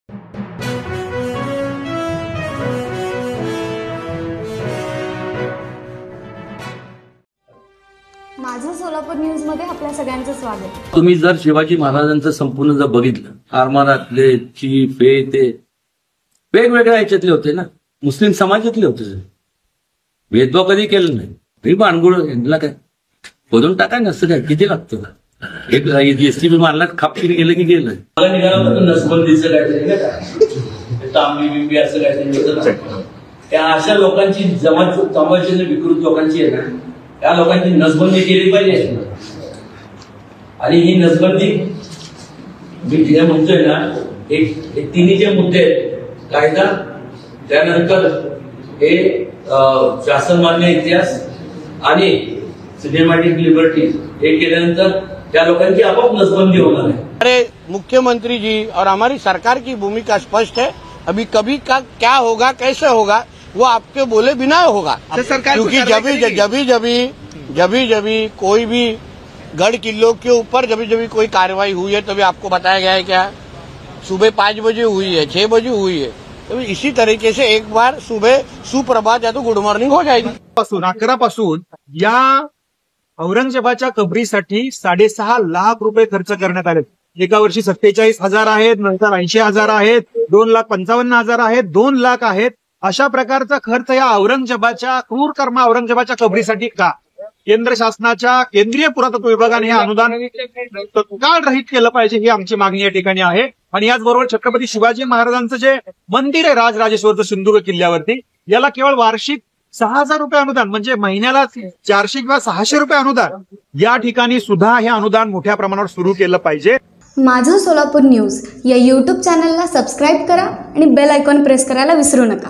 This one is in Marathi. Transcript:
माझं सोलापूर न्यूज मध्ये आपल्या सगळ्यांचं स्वागत। तुम्ही जर शिवाजी महाराजांचं संपूर्ण जर बघितलं, आरमारातले चीफ हे ते वेगवेगळ्या ह्याच्यातले होते ना, मुस्लिम समाजातले होते, भेदभाव कधी केलं नाही। मी बाणगुळ यांना काय खोदून टाकाय नसतं, काय किती लागतं एक एसटीपी मारला खापकीने गेलं की गेलं। मला निघाला होतं नसबंदीचं काहीतरी तांबी बिंबी असं काहीतरी, त्या अशा लोकांची जमातीने विकृत लोकांची आहे ना, त्या लोकांची नसबंदी केली पाहिजे। आणि ही नसबंदी मी जे म्हणतोय ना, एक तिन्ही जे मुद्दे आहेत, कायदा, त्यानंतर हे शासनमान्य इतिहास आणि सिनेमॅटिक लिबर्टी, हे केल्यानंतर त्या लोकांची आपोआप नसबंदी होणार आहे। अरे मुख्यमंत्री जी और हमारी सरकार की भूमिका स्पष्ट है। अभी कभी का क्या होगा, कैसे होगा, वो आपके बोले बिना होगा। क्योंकि जब कोई भी गढ़ किल्लों के ऊपर जब कोई कार्रवाई हुई है, तभी आपको बताया गया है क्या सुबह 5 बजे हुई है, 6 बजे हुई है। तो इसी तरीके से एक बार सुबह सुप्रभात या तो गुड मॉर्निंग हो जाएगी। 11 पासून या औरंगजेबाच्या कबरीसाठी 6.5 लाख रुपये खर्च करण्यात आले। एका वर्षी 47,000 आहेत, नंतर 80,000 आहेत, 2,55,000 आहेत, 2 लाख आहेत। अशा प्रकारचा खर्च या औरंगजेबाच्या क्रूर कर्म औरंगजेबाच्या कबरीसाठी का? केंद्र शासनाच्या केंद्रीय पुरातत्व विभागाने हे अनुदान तत्काळ रहित केलं पाहिजे, ही आमची मागणी या ठिकाणी आहे। आणि याचबरोबर छत्रपती शिवाजी महाराजांचं जे मंदिर आहे राजराजेश्वरचं सिंधुदुर्ग किल्ल्यावरती, याला केवळ वार्षिक 6,000 रुपये अनुदान, म्हणजे महिन्याला 400 किंवा 600 रुपये अनुदान, या ठिकाणी सुद्धा हे अनुदान मोठ्या प्रमाणावर सुरू केलं पाहिजे। माझं सोलापूर न्यूज या YouTube चॅनलला सबस्क्राईब करा आणि बेल आयकॉन प्रेस करायला विसरू नका।